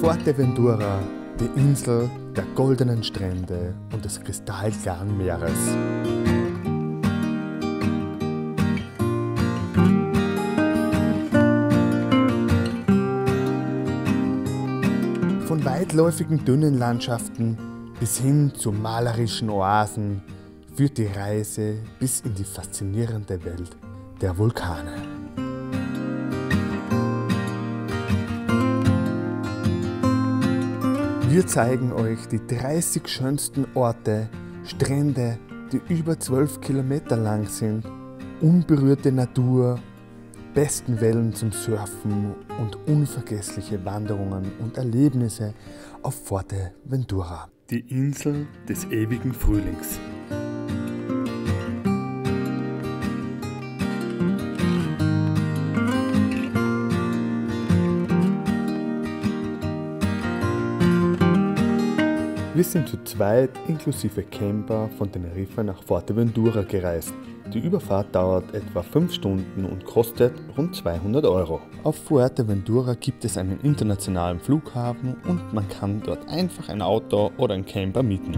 Fuerteventura, die Insel der goldenen Strände und des kristallklaren Meeres. Von weitläufigen Dünenlandschaften bis hin zu malerischen Oasen führt die Reise bis in die faszinierende Welt der Vulkane. Wir zeigen euch die 30 schönsten Orte, Strände, die über 12 Kilometer lang sind, unberührte Natur, besten Wellen zum Surfen und unvergessliche Wanderungen und Erlebnisse auf Fuerteventura. Die Insel des ewigen Frühlings. Wir sind zu zweit inklusive Camper von Teneriffa nach Fuerteventura gereist. Die Überfahrt dauert etwa 5 Stunden und kostet rund 200 €. Auf Fuerteventura gibt es einen internationalen Flughafen und man kann dort einfach ein Auto oder ein Camper mieten.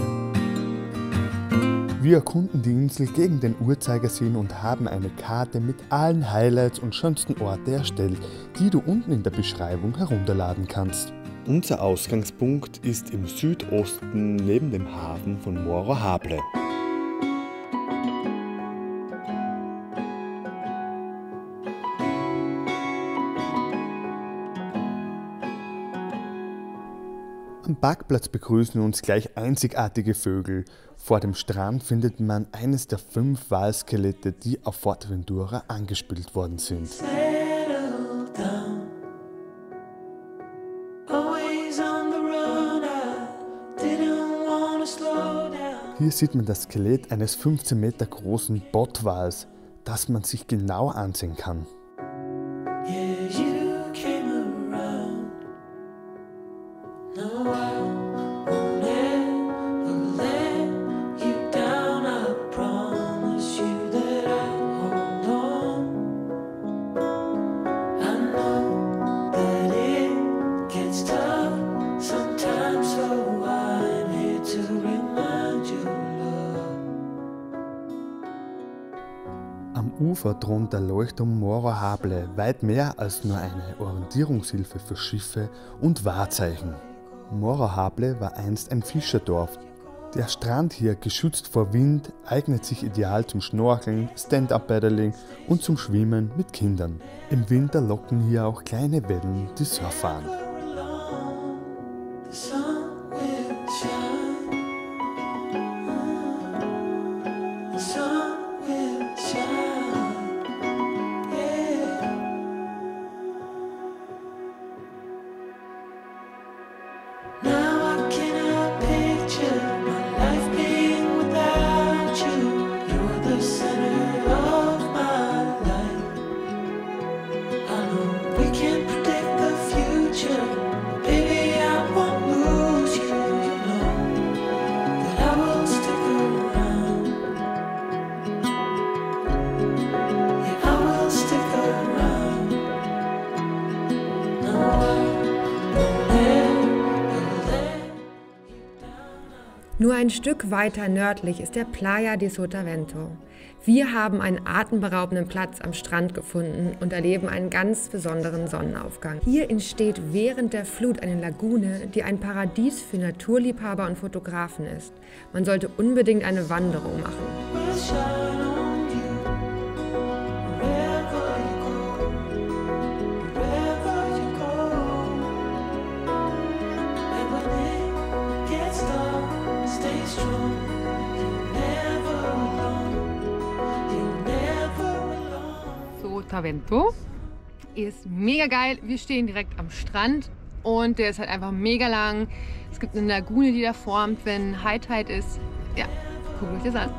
Wir erkunden die Insel gegen den Uhrzeigersinn und haben eine Karte mit allen Highlights und schönsten Orten erstellt, die du unten in der Beschreibung herunterladen kannst. Unser Ausgangspunkt ist im Südosten neben dem Hafen von Morro Hable. Am Parkplatz begrüßen uns gleich einzigartige Vögel. Vor dem Strand findet man eines der 5 Walskelette, die auf Fuerteventura angespielt worden sind. Hier sieht man das Skelett eines 15 Meter großen Pottwals, das man sich genau ansehen kann. Am Ufer thront der Leuchtturm Morro Hable, weit mehr als nur eine Orientierungshilfe für Schiffe und Wahrzeichen. Morro Hable war einst ein Fischerdorf. Der Strand hier, geschützt vor Wind, eignet sich ideal zum Schnorcheln, Stand-Up-Paddling und zum Schwimmen mit Kindern. Im Winter locken hier auch kleine Wellen die Surfer an. Nur ein Stück weiter nördlich ist der Playa de Sotavento. Wir haben einen atemberaubenden Platz am Strand gefunden und erleben einen ganz besonderen Sonnenaufgang. Hier entsteht während der Flut eine Lagune, die ein Paradies für Naturliebhaber und Fotografen ist. Man sollte unbedingt eine Wanderung machen. Sotavento ist mega geil. Wir stehen direkt am Strand und der ist halt einfach mega lang. Es gibt eine Lagune, die da formt, wenn High Tide ist. Ja, guckt euch das an.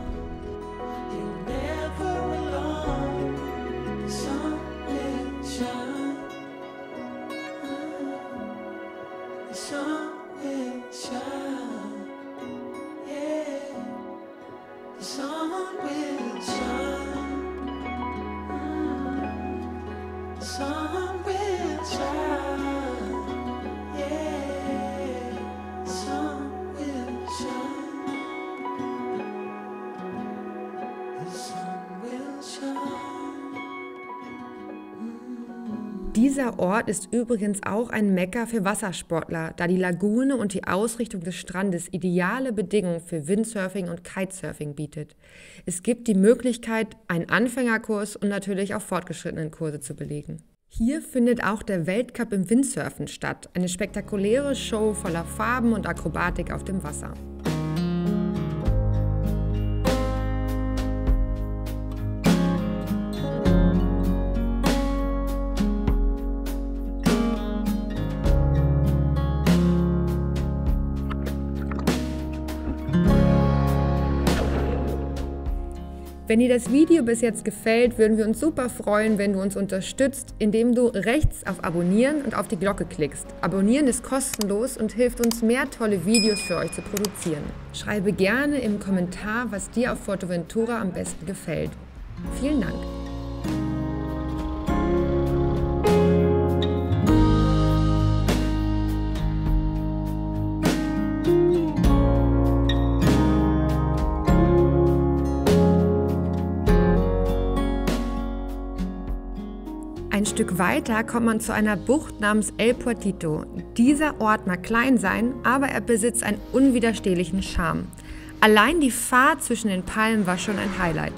sun will shine, yeah. Dieser Ort ist übrigens auch ein Mekka für Wassersportler, da die Lagune und die Ausrichtung des Strandes ideale Bedingungen für Windsurfing und Kitesurfing bietet. Es gibt die Möglichkeit, einen Anfängerkurs und natürlich auch fortgeschrittenen Kurse zu belegen. Hier findet auch der Weltcup im Windsurfen statt, eine spektakuläre Show voller Farben und Akrobatik auf dem Wasser. Wenn dir das Video bis jetzt gefällt, würden wir uns super freuen, wenn du uns unterstützt, indem du rechts auf Abonnieren und auf die Glocke klickst. Abonnieren ist kostenlos und hilft uns, mehr tolle Videos für euch zu produzieren. Schreibe gerne im Kommentar, was dir auf Fuerteventura am besten gefällt. Vielen Dank! Ein Stück weiter kommt man zu einer Bucht namens El Puertito. Dieser Ort mag klein sein, aber er besitzt einen unwiderstehlichen Charme. Allein die Fahrt zwischen den Palmen war schon ein Highlight.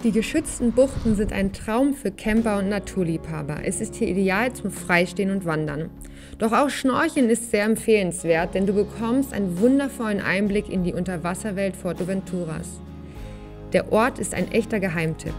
Die geschützten Buchten sind ein Traum für Camper und Naturliebhaber. Es ist hier ideal zum Freistehen und Wandern. Doch auch Schnorcheln ist sehr empfehlenswert, denn du bekommst einen wundervollen Einblick in die Unterwasserwelt Fuerteventuras. Der Ort ist ein echter Geheimtipp.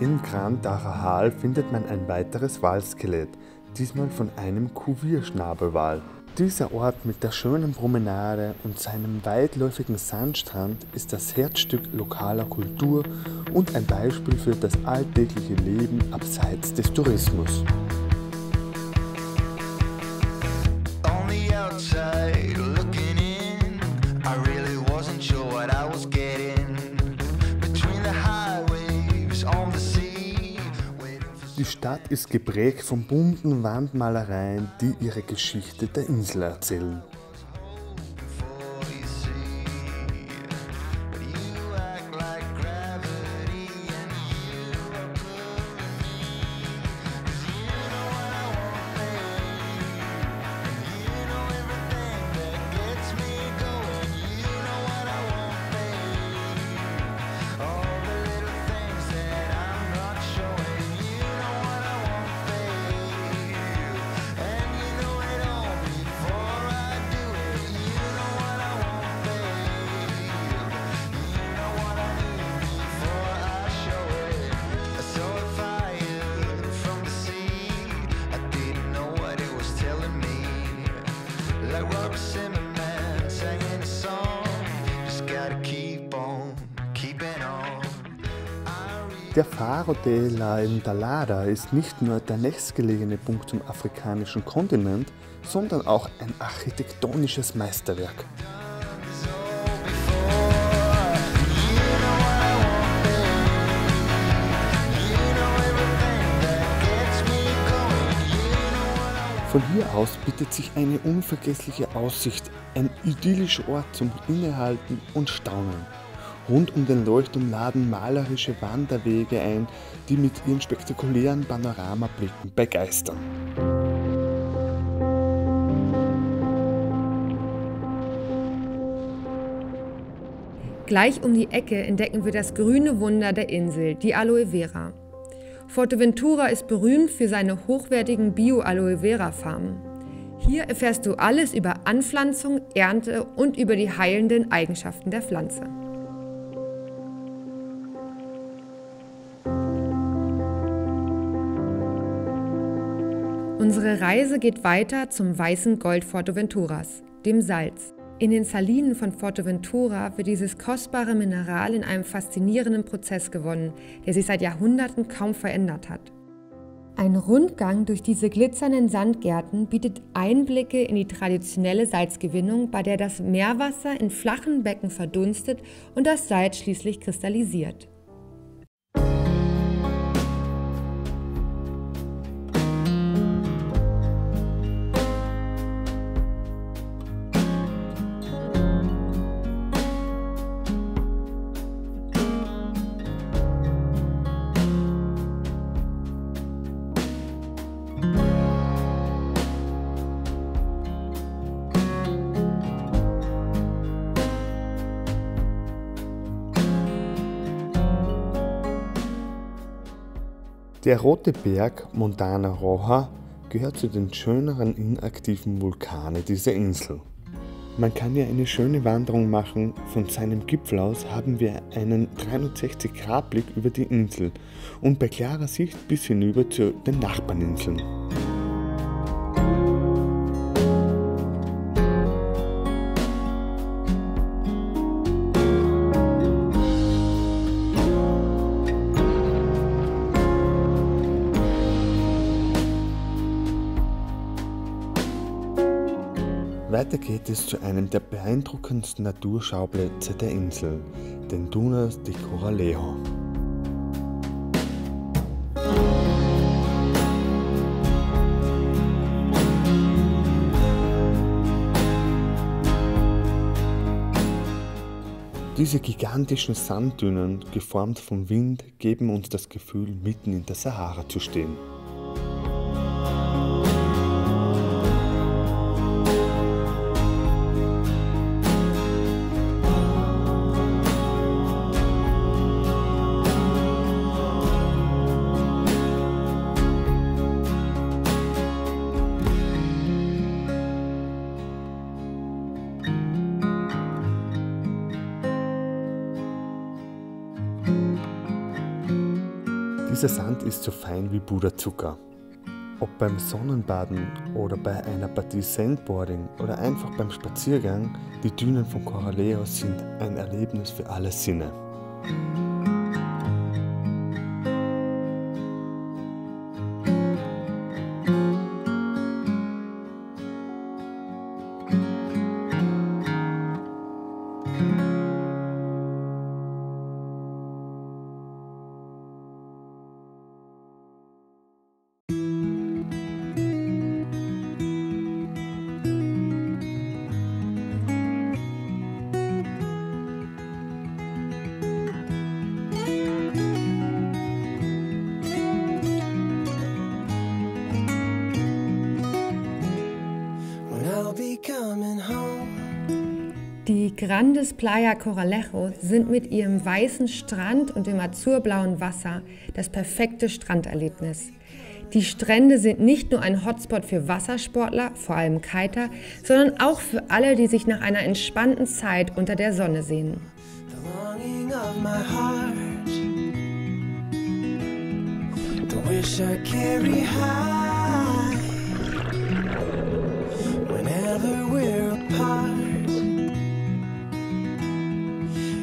In Gran Tarajal findet man ein weiteres Walskelett, diesmal von einem Cuvierschnabelwal. Dieser Ort mit der schönen Promenade und seinem weitläufigen Sandstrand ist das Herzstück lokaler Kultur und ein Beispiel für das alltägliche Leben abseits des Tourismus. Die Stadt ist geprägt von bunten Wandmalereien, die ihre Geschichte der Insel erzählen. Der Faro de la Entalada ist nicht nur der nächstgelegene Punkt zum afrikanischen Kontinent, sondern auch ein architektonisches Meisterwerk. Von hier aus bietet sich eine unvergessliche Aussicht, ein idyllischer Ort zum Innehalten und Staunen. Rund um den Leuchtturm laden malerische Wanderwege ein, die mit ihren spektakulären Panoramablicken begeistern. Gleich um die Ecke entdecken wir das grüne Wunder der Insel, die Aloe Vera. Fuerteventura ist berühmt für seine hochwertigen Bio-Aloe Vera Farmen. Hier erfährst du alles über Anpflanzung, Ernte und über die heilenden Eigenschaften der Pflanze. Unsere Reise geht weiter zum weißen Gold Forteventuras, dem Salz. In den Salinen von Forteventura wird dieses kostbare Mineral in einem faszinierenden Prozess gewonnen, der sich seit Jahrhunderten kaum verändert hat. Ein Rundgang durch diese glitzernden Sandgärten bietet Einblicke in die traditionelle Salzgewinnung, bei der das Meerwasser in flachen Becken verdunstet und das Salz schließlich kristallisiert. Der rote Berg Montana Roja gehört zu den schöneren inaktiven Vulkanen dieser Insel. Man kann hier eine schöne Wanderung machen. Von seinem Gipfel aus haben wir einen 360-Grad-Blick über die Insel und bei klarer Sicht bis hinüber zu den Nachbarninseln. Weiter geht es zu einem der beeindruckendsten Naturschauplätze der Insel, den Dunas de Corralejo. Diese gigantischen Sanddünen, geformt vom Wind, geben uns das Gefühl, mitten in der Sahara zu stehen. Dieser Sand ist so fein wie Puderzucker. Ob beim Sonnenbaden oder bei einer Partie Sandboarding oder einfach beim Spaziergang, die Dünen von Corralejo sind ein Erlebnis für alle Sinne. Die Grandes Playa Corralejo sind mit ihrem weißen Strand und dem azurblauen Wasser das perfekte Stranderlebnis. Die Strände sind nicht nur ein Hotspot für Wassersportler, vor allem Kiter, sondern auch für alle, die sich nach einer entspannten Zeit unter der Sonne sehnen.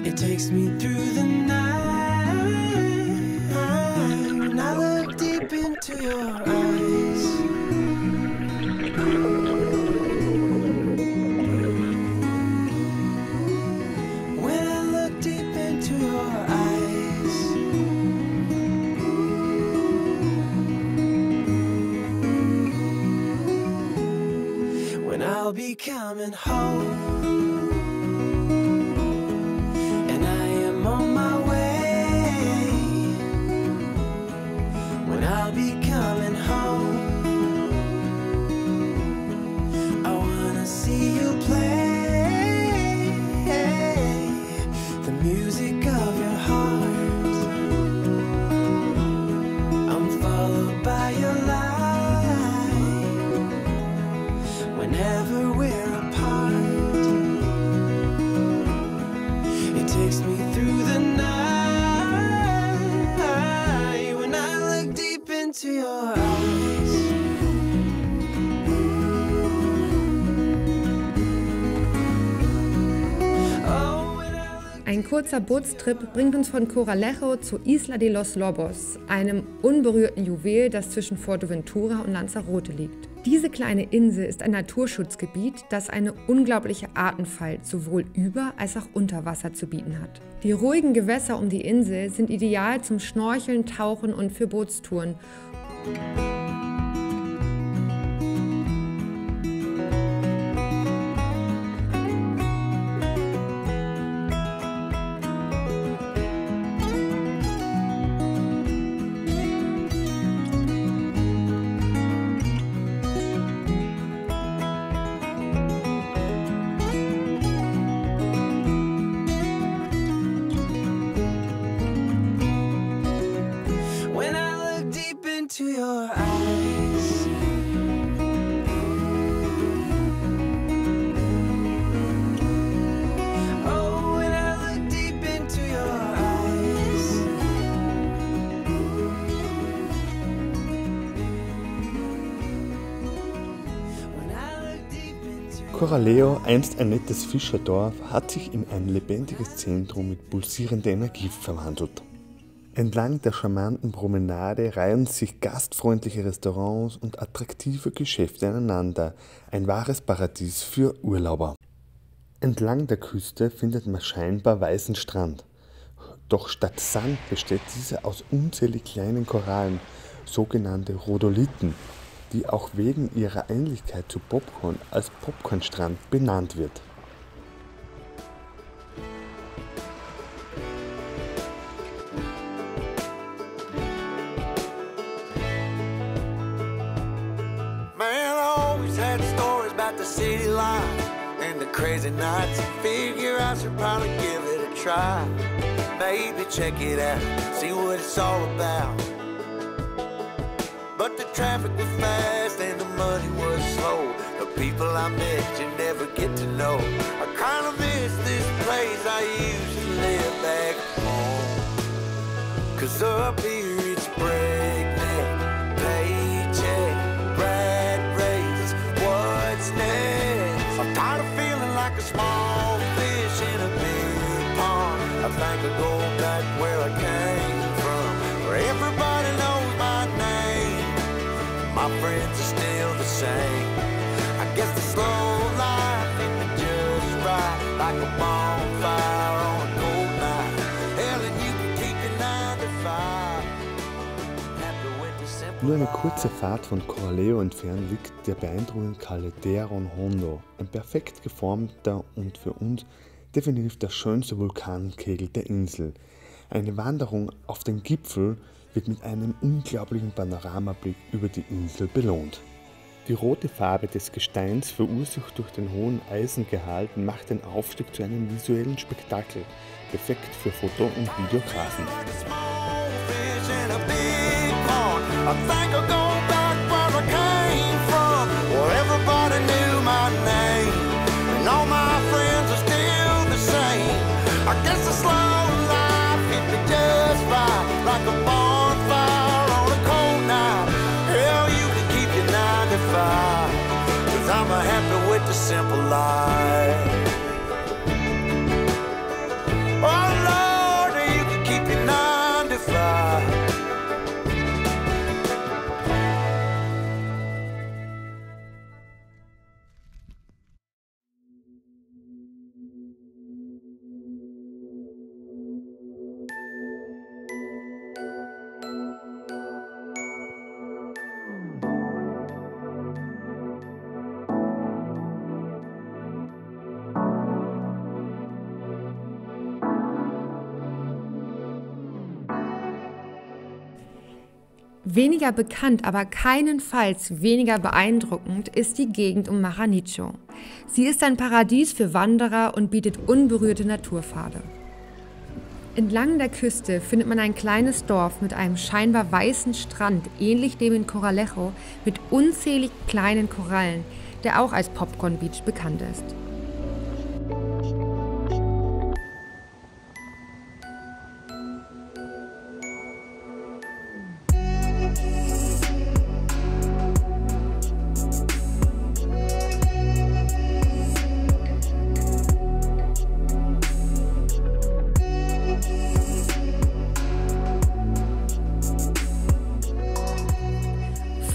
It takes me through the night, and I look deep into your eyes. When I look deep into your eyes, when I'll be coming home. On my way, when I'll be coming home, I wanna see you play the music of your heart. I'm followed by your light, takes me through the night when I look deep into your eyes. Oh, when I look. Ein kurzer Bootstrip bringt uns von Coralejo zu Isla de los Lobos, einem unberührten Juwel, das zwischen Fuerteventura und Lanzarote liegt. Diese kleine Insel ist ein Naturschutzgebiet, das eine unglaubliche Artenvielfalt sowohl über als auch unter Wasser zu bieten hat. Die ruhigen Gewässer um die Insel sind ideal zum Schnorcheln, Tauchen und für Bootstouren. When I look deep into your eyes. Oh, when I look deep into your eyes. When I look deep into Coralejo, einst ein nettes Fischerdorf, hat sich in ein lebendiges Zentrum mit pulsierender Energie verwandelt. Entlang der charmanten Promenade reihen sich gastfreundliche Restaurants und attraktive Geschäfte aneinander, ein wahres Paradies für Urlauber. Entlang der Küste findet man scheinbar weißen Strand. Doch statt Sand besteht dieser aus unzähligen kleinen Korallen, sogenannte Rhodolithen, die auch wegen ihrer Ähnlichkeit zu Popcorn als Popcornstrand benannt wird. Man, I always had stories about the city life and the crazy nights. Figure I should probably give it a try. Maybe check it out, see what it's all about. But the traffic was fast and the money was slow. The people I met you never get to know. I kinda miss this place I used to live back home. 'Cause up here it's breakneck, paycheck, rat race, what's next? I'm tired of feeling like a small fish in a big pond. I think I'll go back where I came from, where everybody knows my name. My friends are still the same. I guess the slow life hit me just right, like a bonfire on a cold night. Hell, and you can keep your 9 to 5. Happy with the simple Nur eine life. kurze Fahrt von Coralejo entfernt liegt der beeindruckende Calderon Hondo, ein perfekt geformter und für uns definitiv der schönste Vulkankegel der Insel. Eine Wanderung auf den Gipfel wird mit einem unglaublichen Panoramablick über die Insel belohnt. Die rote Farbe des Gesteins, verursacht durch den hohen Eisengehalt, macht den Aufstieg zu einem visuellen Spektakel, perfekt für Foto- und Videografen. Like a small fish in a big pond. I think I'll go back where I came from, where everybody knew my name, and all my friends are still the same. I guess the slow life hit me just right, like a bonfire on a cold night. Hell, you can keep your 9 to 5, 'cause I'm happy with the simple life. Oh Lord, you can keep your 9 to 5. Weniger bekannt, aber keinenfalls weniger beeindruckend ist die Gegend um Maranicho. Sie ist ein Paradies für Wanderer und bietet unberührte Naturpfade. Entlang der Küste findet man ein kleines Dorf mit einem scheinbar weißen Strand, ähnlich dem in Coralejo, mit unzähligen kleinen Korallen, der auch als Popcorn Beach bekannt ist.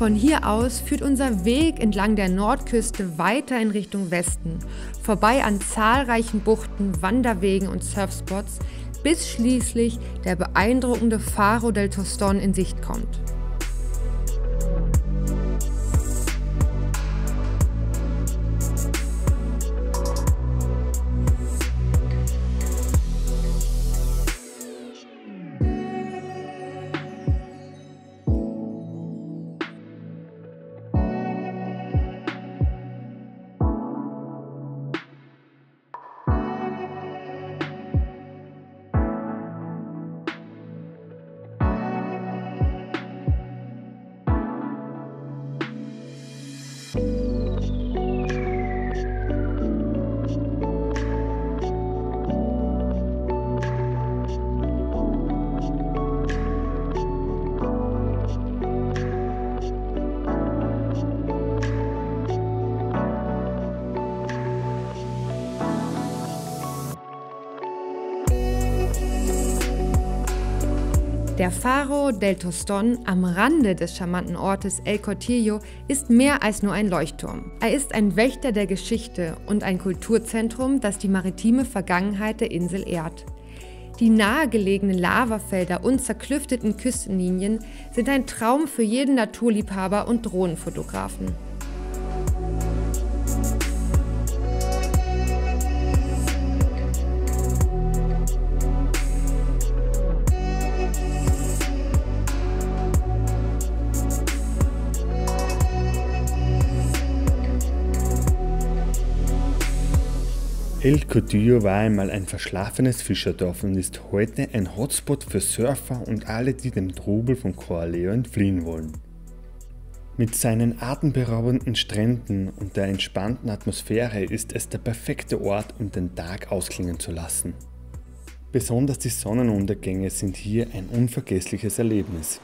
Von hier aus führt unser Weg entlang der Nordküste weiter in Richtung Westen, vorbei an zahlreichen Buchten, Wanderwegen und Surfspots, bis schließlich der beeindruckende Faro del Tostón in Sicht kommt. Der Faro del Tostón am Rande des charmanten Ortes El Cortillo ist mehr als nur ein Leuchtturm. Er ist ein Wächter der Geschichte und ein Kulturzentrum, das die maritime Vergangenheit der Insel ehrt. Die nahegelegenen Lavafelder und zerklüfteten Küstenlinien sind ein Traum für jeden Naturliebhaber und Drohnenfotografen. El Cortillo war einmal ein verschlafenes Fischerdorf und ist heute ein Hotspot für Surfer und alle, die dem Trubel von Coaleo entfliehen wollen. Mit seinen atemberaubenden Stränden und der entspannten Atmosphäre ist es der perfekte Ort, um den Tag ausklingen zu lassen. Besonders die Sonnenuntergänge sind hier ein unvergessliches Erlebnis.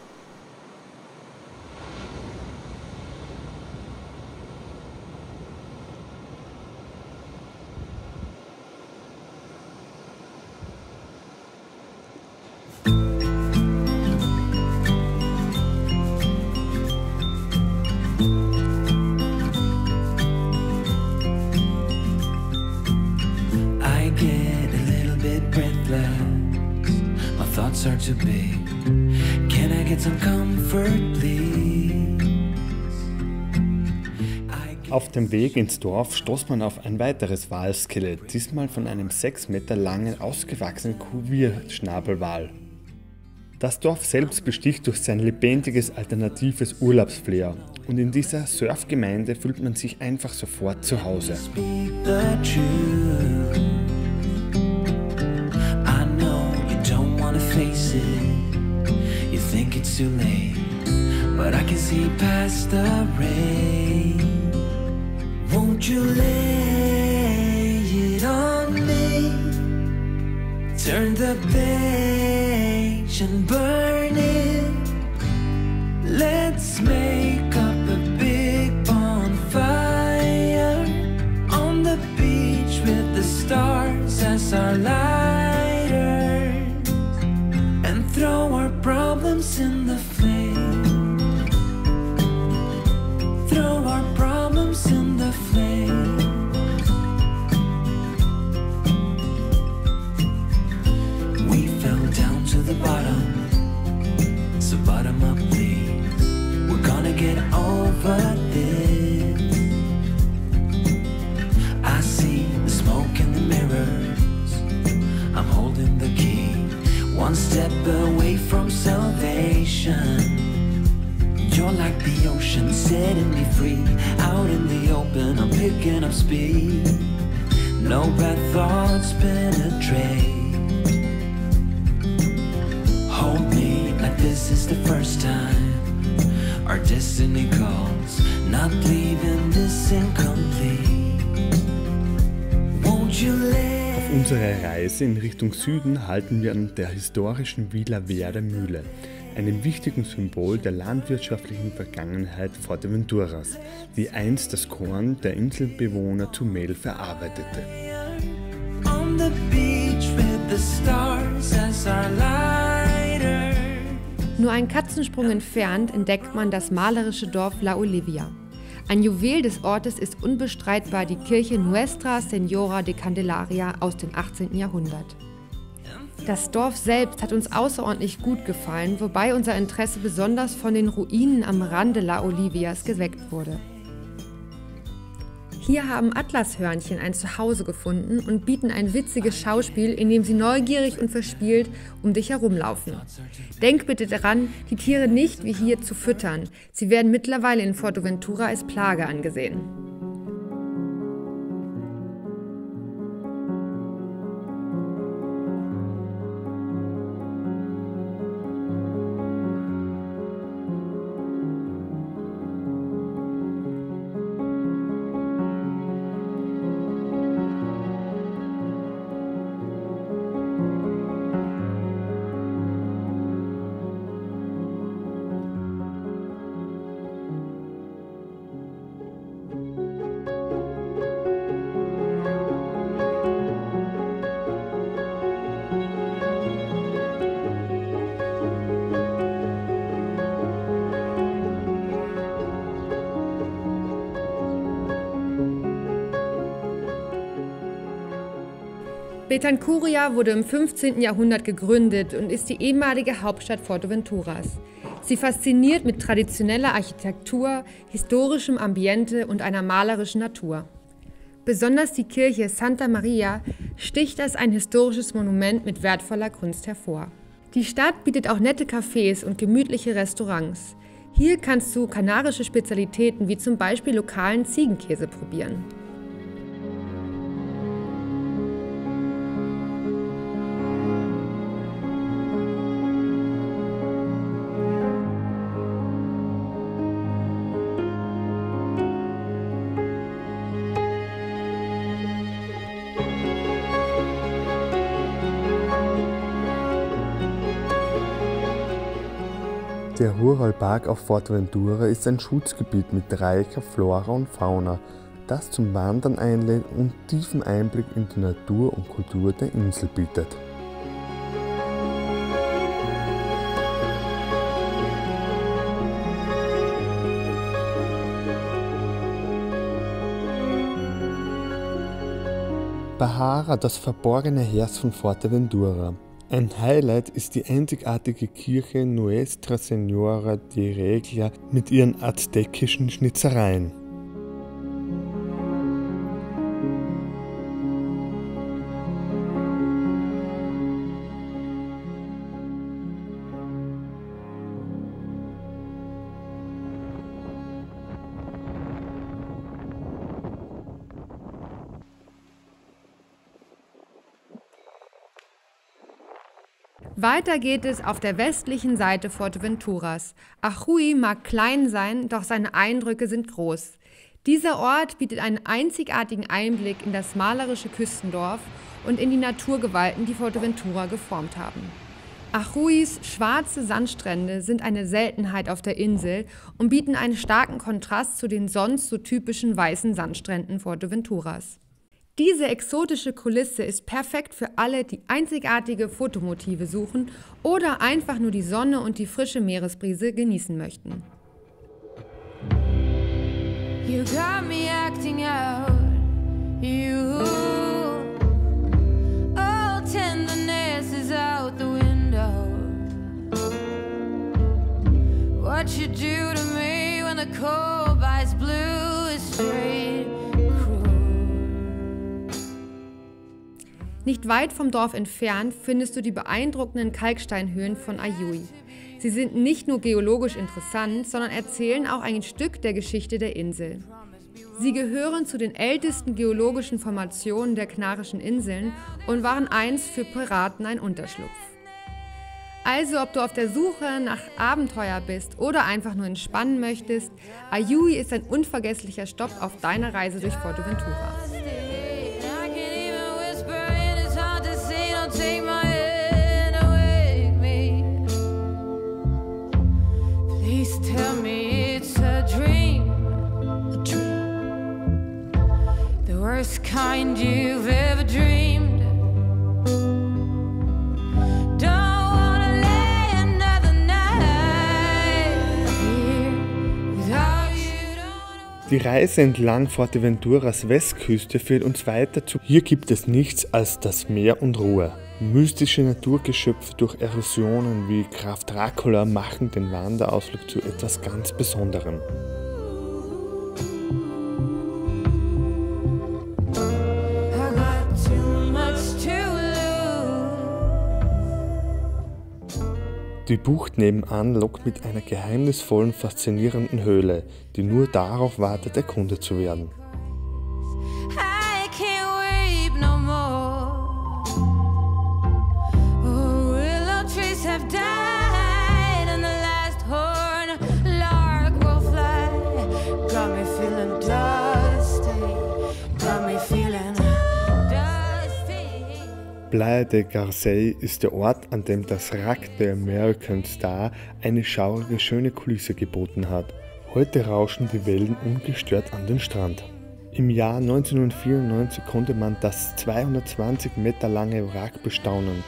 Are too big. Can I get some comfort, please? Auf dem Weg ins Dorf stoßt man auf ein weiteres Walskelett, diesmal von einem 6 Meter langen, ausgewachsenen Cuvierschnabelwal. Das Dorf selbst besticht durch sein lebendiges, alternatives Urlaubsflair und in dieser Surfgemeinde fühlt man sich einfach sofort zu Hause. Face it, you think it's too late, but I can see past the rain. Won't you lay it on me? Turn the page and burn it. Let's make up a big bonfire on the beach with the stars as our light. Throw our problems in the flame. Throw our problems in the flame. We fell down to the bottom, so bottom up please. We're gonna get over this. I see the smoke in the mirrors. I'm holding the key. One step away from salvation. You're like the ocean, setting me free. Out in the open, I'm picking up speed. No bad thoughts penetrate. Hold me like this is the first time. Our destiny calls, not leaving this incomplete. Won't you let Auf unserer Reise in Richtung Süden halten wir an der historischen Vila Verde Mühle, einem wichtigen Symbol der landwirtschaftlichen Vergangenheit Fuerteventuras, die einst das Korn der Inselbewohner zu Mehl verarbeitete. on the beach with the stars as our lighter. Nur einen Katzensprung entfernt entdeckt man das malerische Dorf La Olivia. Ein Juwel des Ortes ist unbestreitbar die Kirche Nuestra Señora de Candelaria aus dem 18. Jahrhundert. Das Dorf selbst hat uns außerordentlich gut gefallen, wobei unser Interesse besonders von den Ruinen am Rande La Olivias geweckt wurde. Hier haben Atlashörnchen ein Zuhause gefunden und bieten ein witziges Schauspiel, in dem sie neugierig und verspielt um dich herumlaufen. Denk bitte daran, die Tiere nicht wie hier zu füttern. Sie werden mittlerweile in Fuerteventura als Plage angesehen. Betancuria wurde im 15. Jahrhundert gegründet und ist die ehemalige Hauptstadt Fuerteventuras. Sie fasziniert mit traditioneller Architektur, historischem Ambiente und einer malerischen Natur. Besonders die Kirche Santa Maria sticht als ein historisches Monument mit wertvoller Kunst hervor. Die Stadt bietet auch nette Cafés und gemütliche Restaurants. Hier kannst du kanarische Spezialitäten wie zum Beispiel lokalen Ziegenkäse probieren. Der Rural Park auf Fuerteventura ist ein Schutzgebiet mit reicher Flora und Fauna, das zum Wandern einlädt und tiefen Einblick in die Natur und Kultur der Insel bietet. Bahara, das verborgene Herz von Fuerteventura. Ein Highlight ist die einzigartige Kirche Nuestra Señora de Regla mit ihren aztekischen Schnitzereien. Weiter geht es auf der westlichen Seite Fuerteventuras. Ajuy mag klein sein, doch seine Eindrücke sind groß. Dieser Ort bietet einen einzigartigen Einblick in das malerische Küstendorf und in die Naturgewalten, die Fuerteventura geformt haben. Ajuys schwarze Sandstrände sind eine Seltenheit auf der Insel und bieten einen starken Kontrast zu den sonst so typischen weißen Sandstränden Fuerteventuras. Diese exotische Kulisse ist perfekt für alle, die einzigartige Fotomotive suchen oder einfach nur die Sonne und die frische Meeresbrise genießen möchten. You got me acting out, you. All tenderness is out the window. What you do to me when the cold bites blue is straight. Nicht weit vom Dorf entfernt findest du die beeindruckenden Kalksteinhöhlen von Ajuy. Sie sind nicht nur geologisch interessant, sondern erzählen auch ein Stück der Geschichte der Insel. Sie gehören zu den ältesten geologischen Formationen der Kanarischen Inseln und waren einst für Piraten ein Unterschlupf. Also ob du auf der Suche nach Abenteuer bist oder einfach nur entspannen möchtest, Ajuy ist ein unvergesslicher Stopp auf deiner Reise durch Fuerteventura. Take my hand away, me. Please tell me it's a dream. A dream. The worst kind you've ever dreamed. Don't wanna lay another night Die Reise entlang Fuerteventuras Westküste führt uns weiter zu. Hier gibt es nichts als das Meer und Ruhe. Mystische Naturgeschöpfe durch Erosionen wie Graf Dracula machen den Wanderausflug zu etwas ganz Besonderem. Die Bucht nebenan lockt mit einer geheimnisvollen, faszinierenden Höhle, die nur darauf wartet, erkundet zu werden. Playa de Garcey ist der Ort, an dem das Wrack der American Star eine schaurige, schöne Kulisse geboten hat. Heute rauschen die Wellen ungestört an den Strand. Im Jahr 1994 konnte man das 220 Meter lange Wrack bestaunen,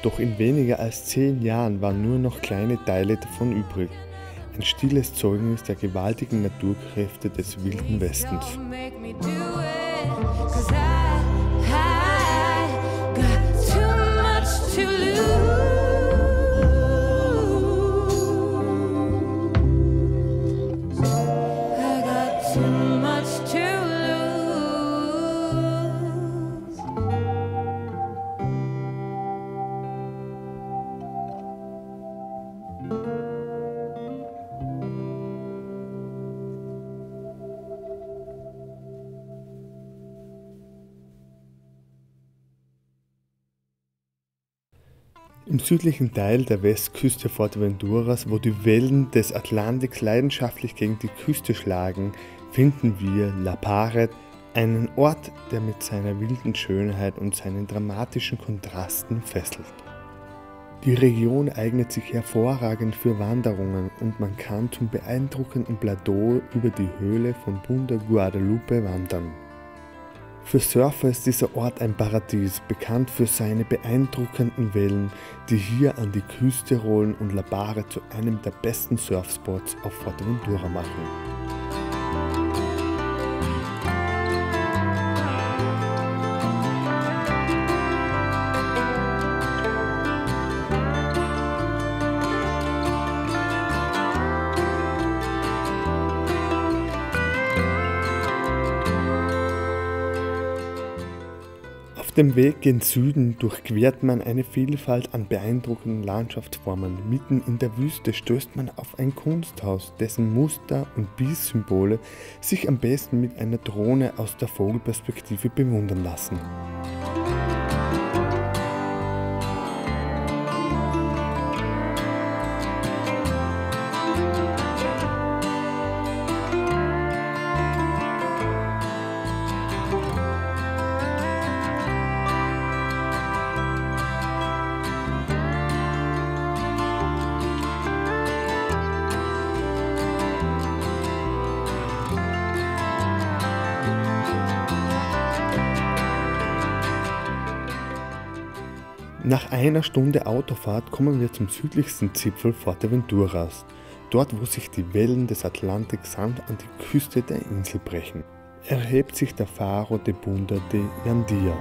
doch in weniger als 10 Jahren waren nur noch kleine Teile davon übrig. Ein stilles Zeugnis der gewaltigen Naturkräfte des Wilden Westens. Im südlichen Teil der Westküste Fuerteventuras, wo die Wellen des Atlantiks leidenschaftlich gegen die Küste schlagen, finden wir La Pared, einen Ort, der mit seiner wilden Schönheit und seinen dramatischen Kontrasten fesselt. Die Region eignet sich hervorragend für Wanderungen und man kann zum beeindruckenden Plateau über die Höhle von Punta Guadalupe wandern. Für Surfer ist dieser Ort ein Paradies, bekannt für seine beeindruckenden Wellen, die hier an die Küste rollen und La Pared zu einem der besten Surfspots auf Fuerteventura machen. Auf dem Weg gen Süden durchquert man eine Vielfalt an beeindruckenden Landschaftsformen. Mitten in der Wüste stößt man auf ein Kunsthaus, dessen Muster und Biss-Symbole sich am besten mit einer Drohne aus der Vogelperspektive bewundern lassen. Nach einer Stunde Autofahrt kommen wir zum südlichsten Zipfel Fuerteventuras, dort wo sich die Wellen des Atlantiks sanft an die Küste der Insel brechen, erhebt sich der Faro de Punta de Jandia.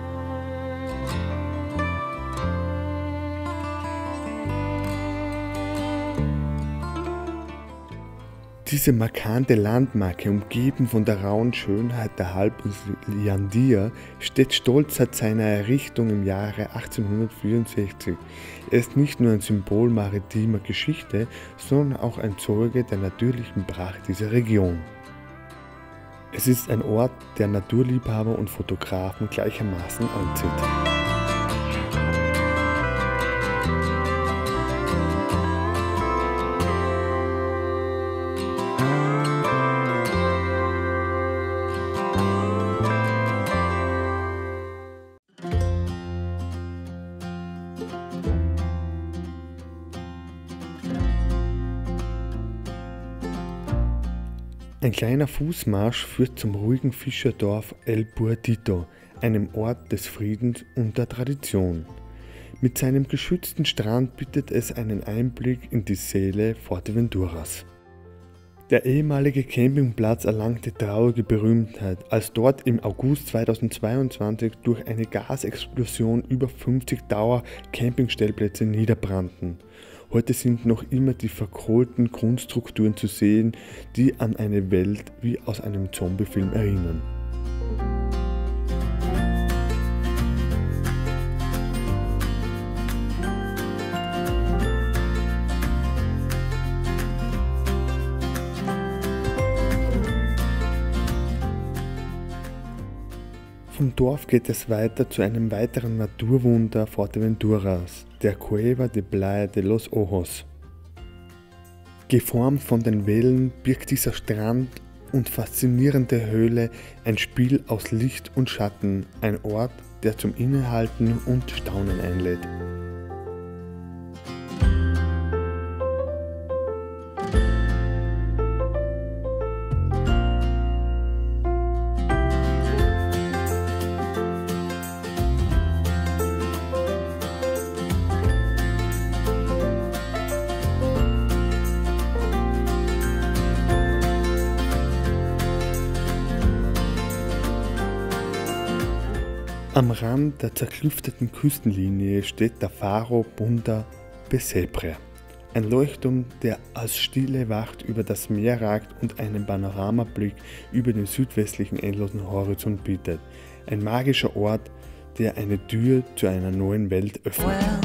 Diese markante Landmarke, umgeben von der rauen Schönheit der Halbinsel Jandia, steht stolz seit seiner Errichtung im Jahre 1864. Er ist nicht nur ein Symbol maritimer Geschichte, sondern auch ein Zeuge der natürlichen Pracht dieser Region. Es ist ein Ort, der Naturliebhaber und Fotografen gleichermaßen anzieht. Ein kleiner Fußmarsch führt zum ruhigen Fischerdorf El Puertito, einem Ort des Friedens und der Tradition. Mit seinem geschützten Strand bietet es einen Einblick in die Seele Fuerteventuras. Der ehemalige Campingplatz erlangte traurige Berühmtheit, als dort im August 2022 durch eine Gasexplosion über 50 Dauer-Campingstellplätze niederbrannten. Heute sind noch immer die verkohlten Grundstrukturen zu sehen, die an eine Welt wie aus einem Zombiefilm erinnern. Vom Dorf geht es weiter zu einem weiteren Naturwunder Fuerteventuras, der Cueva de Playa de los Ojos. Geformt von den Wellen birgt dieser Strand und faszinierende Höhle ein Spiel aus Licht und Schatten, ein Ort, der zum Innehalten und Staunen einlädt. Am Rand der zerklüfteten Küstenlinie steht der Faro Punta Pesebre, ein Leuchtturm, der als stille Wacht über das Meer ragt und einen Panoramablick über den südwestlichen endlosen Horizont bietet. Ein magischer Ort, der eine Tür zu einer neuen Welt öffnet. Well,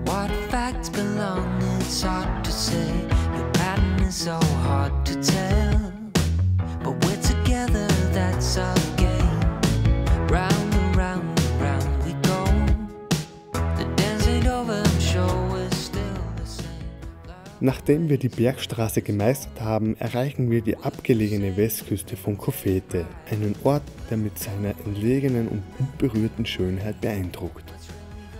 what facts belong, it's hard to say. Your pattern is so hard to tell. But we're together, that's our game. Round and round and round we go. The dance ain't over, I'm sure we're still the same. Nachdem wir die Bergstraße gemeistert haben, erreichen wir die abgelegene Westküste von Cofete, einen Ort, der mit seiner entlegenen und unberührten Schönheit beeindruckt.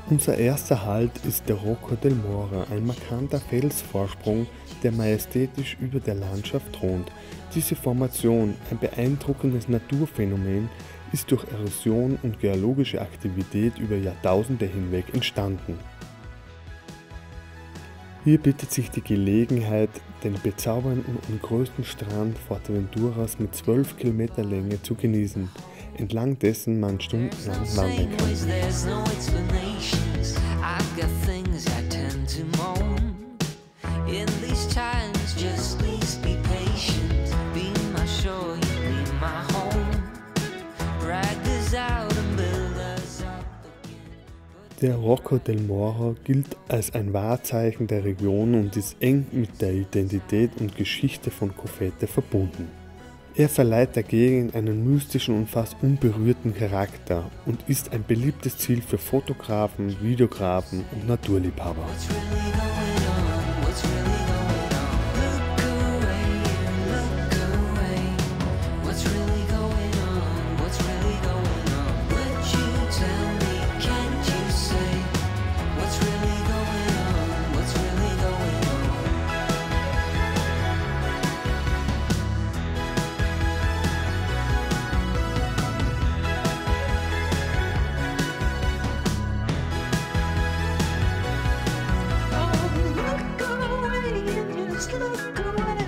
Unser erster Halt ist der Rocco del Mora, ein markanter Felsvorsprung, der majestätisch über der Landschaft thront. Diese Formation, ein beeindruckendes Naturphänomen, ist durch Erosion und geologische Aktivität über Jahrtausende hinweg entstanden. Hier bietet sich die Gelegenheit, den bezaubernden und größten Strand Fuerteventuras mit 12 Kilometer Länge zu genießen, entlang dessen man stundenlang wandern kann. There's no explanations. I've got things I tend to moan. In these times, just please be patient. Be my shore, you be my home. Drag us out and build us up again. Der Rocco del Mora gilt als ein Wahrzeichen der Region und ist eng mit der Identität und Geschichte von Cofete verbunden. Er verleiht der Gegend einen mystischen und fast unberührten Charakter und ist ein beliebtes Ziel für Fotografen, Videografen und Naturliebhaber. What's really going on? What's really going on? Look away, look away. What's really going on? What's really going on? Would you tell me? Can't you say? What's really going on? What's really going on? Look away and just look away.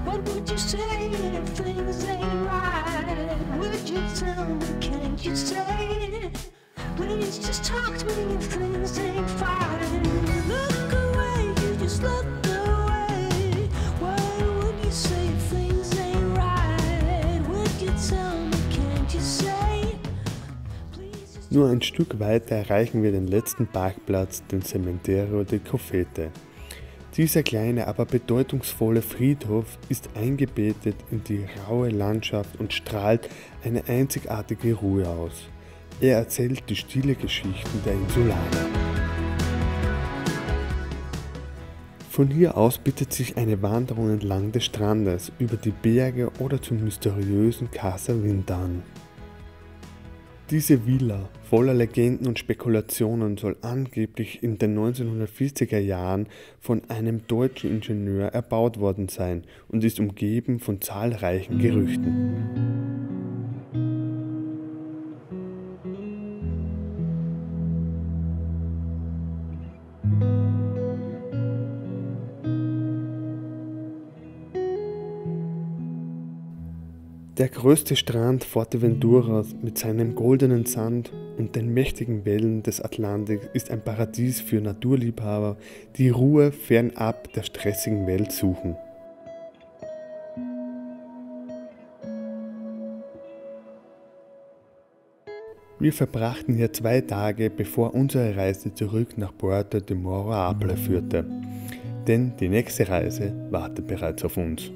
What would you say if things ain't right? Would you tell me, can't you say? Please just talk to me if things ain't fine. Look away, you just look away. What would you say if things ain't right? Would you tell me, can't you say? Please just Nur ein Stück weiter erreichen wir den letzten Parkplatz, den Cementerio de Cofete. Dieser kleine, aber bedeutungsvolle Friedhof ist eingebettet in die raue Landschaft und strahlt eine einzigartige Ruhe aus. Er erzählt die stille Geschichten der Insulaner. Von hier aus bietet sich eine Wanderung entlang des Strandes, über die Berge oder zum mysteriösen Casa Vinta an. Diese Villa, voller Legenden und Spekulationen, soll angeblich in den 1940er Jahren von einem deutschen Ingenieur erbaut worden sein und ist umgeben von zahlreichen Gerüchten. Der größte Strand Fuerteventuras mit seinem goldenen Sand und den mächtigen Wellen des Atlantiks ist ein Paradies für Naturliebhaber, die Ruhe fernab der stressigen Welt suchen. Wir verbrachten hier 2 Tage, bevor unsere Reise zurück nach Puerto de Morohable führte, denn die nächste Reise wartet bereits auf uns.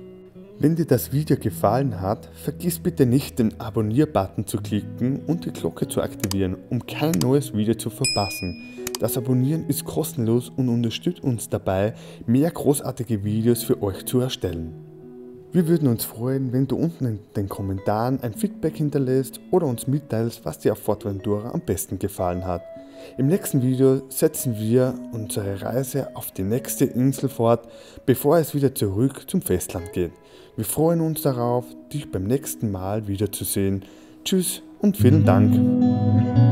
Wenn dir das Video gefallen hat, vergiss bitte nicht, den Abonnier-Button zu klicken und die Glocke zu aktivieren, um kein neues Video zu verpassen. Das Abonnieren ist kostenlos und unterstützt uns dabei, mehr großartige Videos für euch zu erstellen. Wir würden uns freuen, wenn du unten in den Kommentaren ein Feedback hinterlässt oder uns mitteilst, was dir auf Fuerteventura am besten gefallen hat. Im nächsten Video setzen wir unsere Reise auf die nächste Insel fort, bevor es wieder zurück zum Festland geht. Wir freuen uns darauf, dich beim nächsten Mal wiederzusehen. Tschüss und vielen Dank.